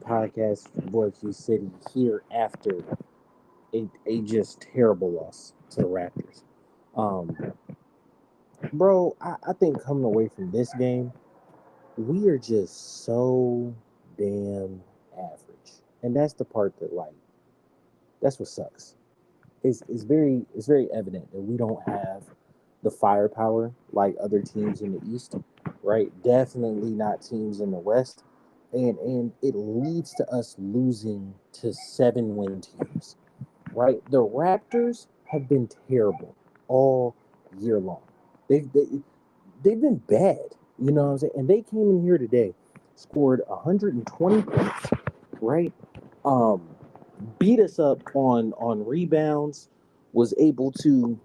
podcast from Boise City here after a just terrible loss to the Raptors. Um, bro, I think coming away from this game, we are just so damn average, and that's the part that that's what sucks. It's very evident that we don't have the firepower like other teams in the East, right? Definitely not teams in the West, and it leads to us losing to 7-win teams, right? The Raptors have been terrible all year long. They've they, they've been bad, you know what I'm saying? And they came in here today, scored 120 points, right? Um, beat us up on rebounds, was able to.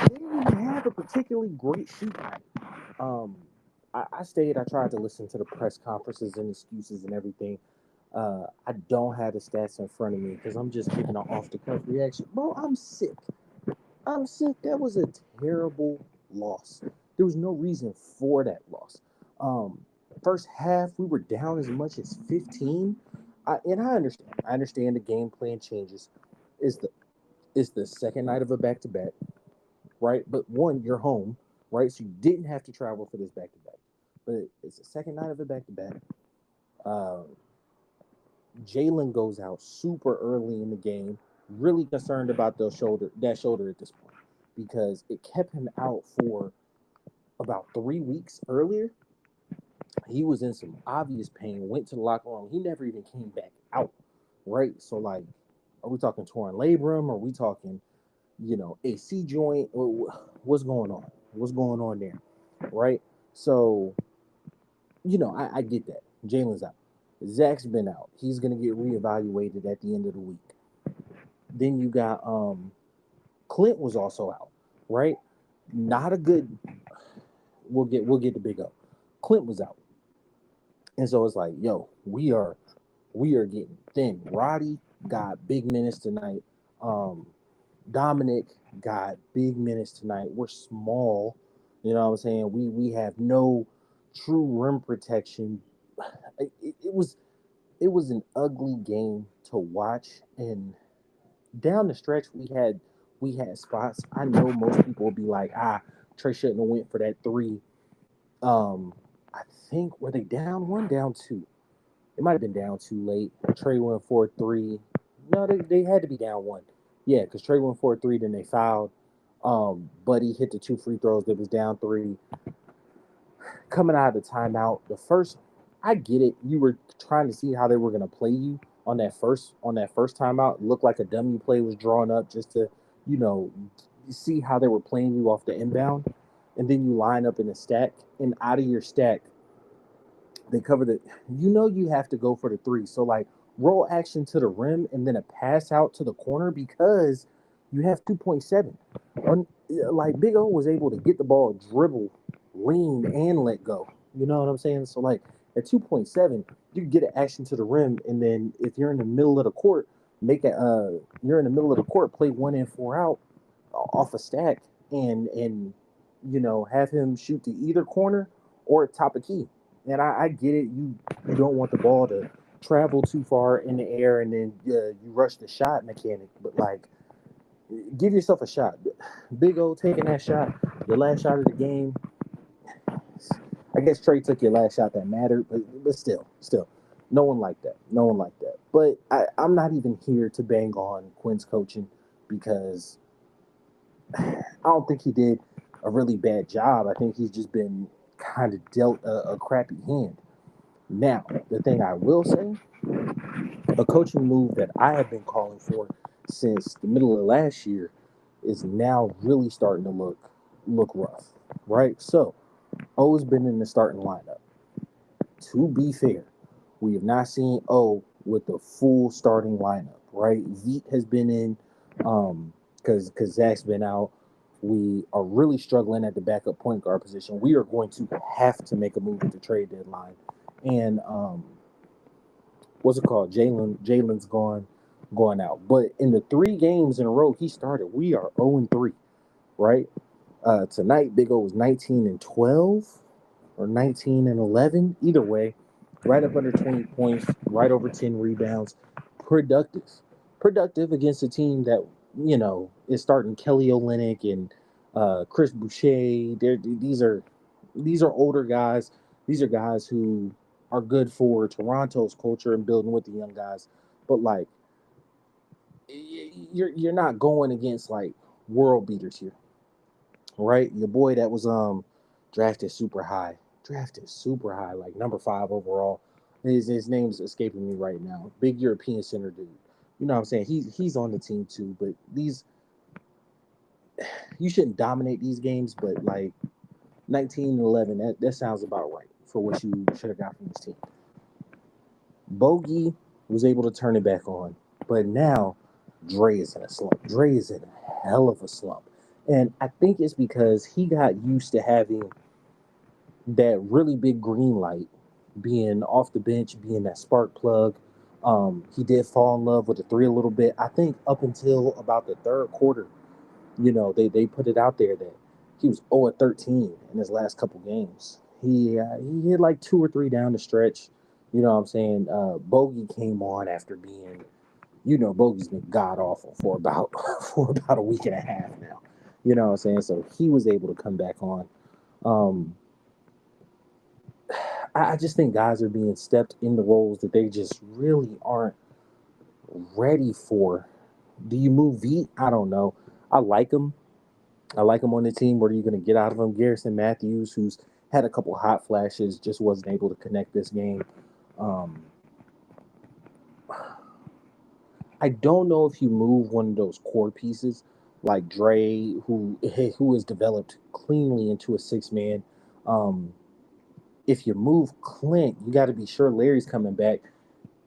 They didn't even have a particularly great shoot night. Um, I stayed. I tried to listen to the press conferences and excuses and everything. I don't have the stats in front of me because I'm just giving an off the cuff reaction. Bro, I'm sick. I'm sick. That was a terrible loss. There was no reason for that loss. Um, First half, we were down as much as 15. And I understand. I understand the game plan changes. Is the is the second night of a back to back, right? But one, you're home, right? So you didn't have to travel for this back to back. But it's the second night of a back to back. Jalen goes out super early in the game. Really concerned about that shoulder at this point because it kept him out for about 3 weeks earlier. He was in some obvious pain. Went to the locker room. He never even came back out. Right. So like, are we talking torn labrum? Are we talking, AC joint? What's going on? What's going on there? Right. So I get that. Jalen's out. Zach's been out. He's gonna get reevaluated at the end of the week. Then you got Clint was also out, right? Not a good. We'll get to Big O. Clint was out, and so it's like, yo, we are getting thin. Roddy got big minutes tonight. Um, Dominic got big minutes tonight. We're small, you know what I'm saying. We have no true rim protection. It was an ugly game to watch, and down the stretch we had spots. I know most people will be like, Trey shouldn't have went for that three. I think were they down one, down two? It might have been down too late. Trey went for three. No, they had to be down one. Yeah, because Trey went for three, then they fouled. Buddy hit the two free throws. That was down three. Coming out of the timeout, the first, I get it. You were trying to see how they were going to play you on that first timeout. It looked like a dummy play was drawn up just to, you know, see how they were playing you off the inbound, and then you line up in a stack, and out of your stack, they cover the. You have to go for the three. So like roll action to the rim and then a pass out to the corner because you have 2.7. Like Big O was able to get the ball, dribble, lean, and let go. You know what I'm saying? So like at 2.7, you can get an action to the rim, and then if you're in the middle of the court, you're in the middle of the court, play 1 in 4 out off a stack, and have him shoot to either corner or top of key. And I get it. You don't want the ball to travel too far in the air, and then you rush the shot mechanic. But like, give yourself a shot. Big O taking that shot, the last shot of the game. I guess Trey took your last shot that mattered, but still, no one like that. No one like that. But I'm not even here to bang on Quinn's coaching because I don't think he did a really bad job. I think he's just been kind of dealt a crappy hand. Now, the thing I will say, a coaching move that I have been calling for since the middle of last year is now really starting to look rough, right? So, O's been in the starting lineup. To be fair, we have not seen O with the full starting lineup, right? Veet has been in, because Zach's been out. We are really struggling at the backup point guard position. We are going to have to make a move at the trade deadline, and what's it called? Jalen's going out. But in the 3 games in a row he started, we are 0-3, right? Tonight, Big O was 19-12 or 19-11. Either way, right up under 20 points, right over 10 rebounds. Productive. Productive against a team that, is starting Kelly Olynyk and Chris Boucher. These are older guys. These are guys who are good for Toronto's culture and building with the young guys. But like you're not going against like world beaters here, right? Your boy that was drafted super high, like number 5 overall. His name's escaping me right now. Big European center dude. You know what I'm saying? He's on the team too. But these you shouldn't dominate these games, but like 19-11, that sounds about right for what you should have got from this team. Bogey was able to turn it back on, but now Dre is in a slump. Dre is in a hell of a slump. And I think it's because he got used to having that really big green light, being off the bench, being that spark plug. He did fall in love with the three a little bit. I think up until about the third quarter, they put it out there that he was 0-13 in his last couple games. He hit like two or three down the stretch. You know what I'm saying? Bogey came on after being, Bogey's been god awful for about for about a week and a half now. You know what I'm saying? So he was able to come back on. Um, I just think guys are being stepped into roles that they just really aren't ready for. Do you move Veet? I don't know. I like him. I like him on the team. What are you going to get out of him? Garrison Matthews, who's had a couple hot flashes, just wasn't able to connect this game. Um, I don't know if you move one of those core pieces like Dre, who has developed cleanly into a 6 man. Um, if you move Clint, you got to be sure Larry's coming back.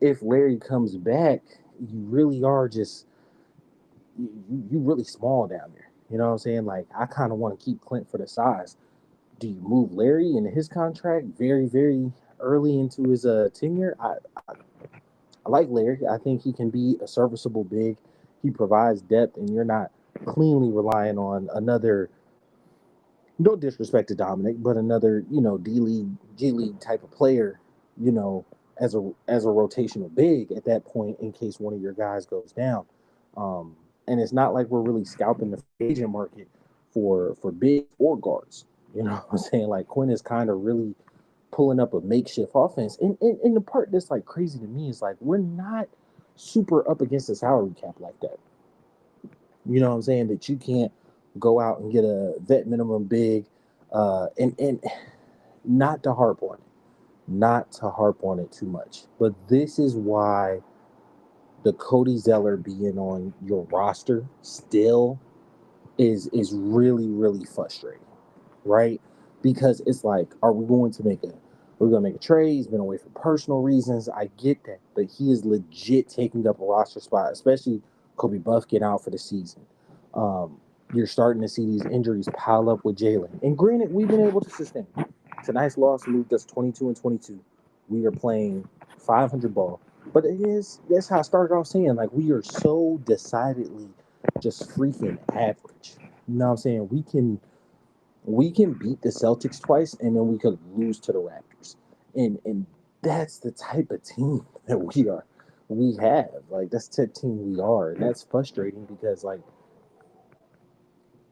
If Larry comes back, you really are just you really small down there. You know what I'm saying? Like I kind of want to keep Clint for the size. Do you move Larry into his contract very, very early into his tenure? I like Larry. I think he can be a serviceable big. He provides depth, and you're not cleanly relying on another. No disrespect to Dominic, but another D League, G League type of player. You know, as a rotational big at that point in case one of your guys goes down. And it's not like we're really scalping the free agent market for big or guards. You know what I'm saying? Like Quinn is kind of really pulling up a makeshift offense. And the part that's like crazy to me is like we're not super up against the salary cap like that. You know what I'm saying? That you can't go out and get a vet minimum big, and not to harp on it, not to harp on it too much. But this is why the Cody Zeller being on your roster still is really really frustrating, right? Because it's like, are we going to make a we're going to make a trade? He's been away for personal reasons. I get that, but he is legit taking up a roster spot, especially Kobe Buff getting out for the season. Um, you're starting to see these injuries pile up with Jalen. And granted, we've been able to sustain. Tonight's loss moved us 22-22. We are playing 500 ball. But that's how I started off saying, like, we are so decidedly just freaking average. You know what I'm saying? We can beat the Celtics twice and then we could lose to the Raptors. And that's the type of team that we have. Like that's the type of team we are. And that's frustrating because like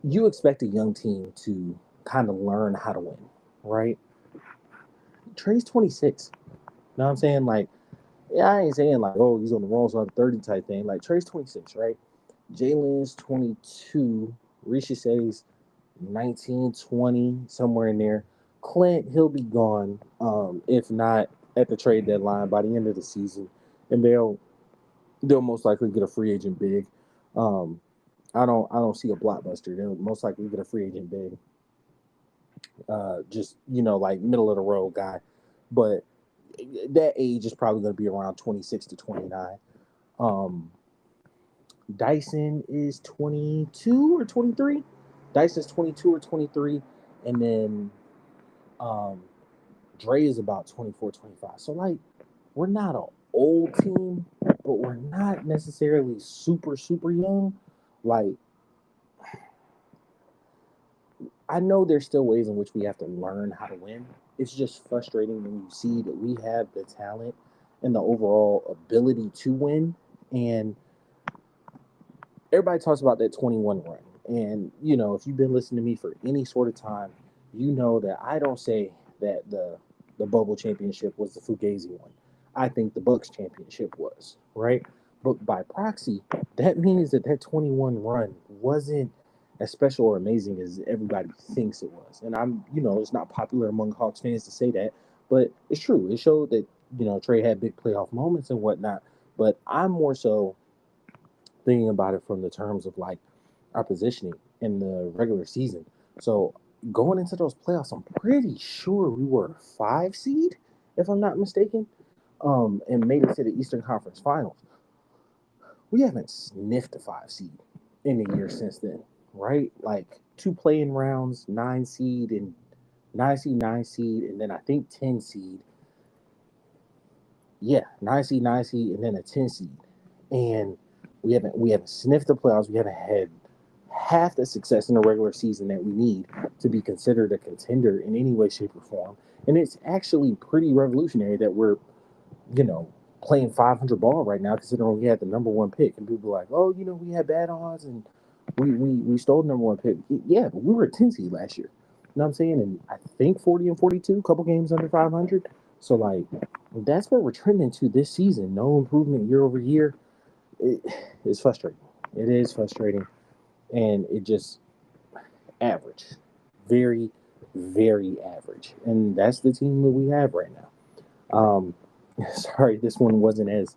you expect a young team to kind of learn how to win, right? Trey's 26. You know what I'm saying? Like, yeah, I ain't saying like, oh, he's on the wrong side of 30 type thing. Like Trey's 26, right? Jalen's 22. Risha says 19, 20, somewhere in there. Clint, he'll be gone, if not at the trade deadline by the end of the season, and they'll most likely get a free agent big. Um, I don't see a blockbuster. They'll most likely get a free agent big, just like middle of the road guy, but that age is probably going to be around 26 to 29. Um, Dyson is 22 or 23. Dyson's 22 or 23, and then um, Dre is about 24, 25. So, like, we're not an old team, but we're not necessarily super, super young. Like, I know there's still ways in which we have to learn how to win. it's just frustrating when you see that we have the talent and the overall ability to win. And everybody talks about that 21 run. And, if you've been listening to me for any sort of time, you know that I don't say that the bubble championship was the Fugazi one. I think the Bucks championship was, right? But by proxy, that means that 21 run wasn't as special or amazing as everybody thinks it was. And it's not popular among Hawks fans to say that, but it's true. It showed that, Trey had big playoff moments and whatnot. But I'm more so thinking about it from the terms of like our positioning in the regular season. So going into those playoffs, I'm pretty sure we were a 5 seed, if I'm not mistaken, and made it to the Eastern Conference Finals. We haven't sniffed a 5 seed in a year since then, right? Like two playing rounds, 9 seed and 9 seed, and then I think 10 seed. Yeah, 9 seed, 9 seed, and then a 10 seed. And we haven't sniffed the playoffs. We haven't had half the success in the regular season that we need to be considered a contender in any way, shape, or form. And it's actually pretty revolutionary that we're, you know, playing 500 ball right now, considering we had the number one pick. And people are like, oh, we had bad odds and we stole the number one pick. Yeah, but we were a 10 seed last year. You know what I'm saying? And I think 40 and 42, a couple games under 500. So, like, that's where we're trending to this season. No improvement year over year. It, it's frustrating. It is frustrating. And it just average. Very, very average. And that's the team that we have right now. Sorry, this one wasn't as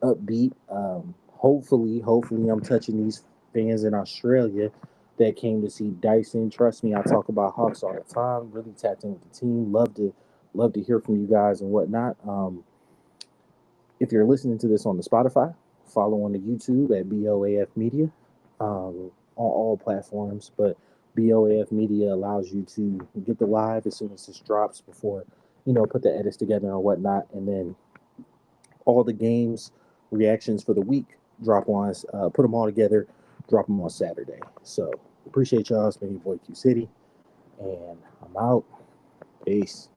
upbeat. Hopefully, I'm touching these fans in Australia that came to see Dyson. Trust me, I talk about Hawks all the time. Really tapped in with the team. Love to hear from you guys and whatnot. If you're listening to this on the Spotify, follow on the YouTube at BOAF Media on all platforms. But BOAF Media allows you to get the live as soon as this drops before put the edits together and whatnot, and then all the games reactions for the week drop on us. Put them all together, drop them on Saturday. So appreciate y'all. It's been your boy Q City, and I'm out. Peace.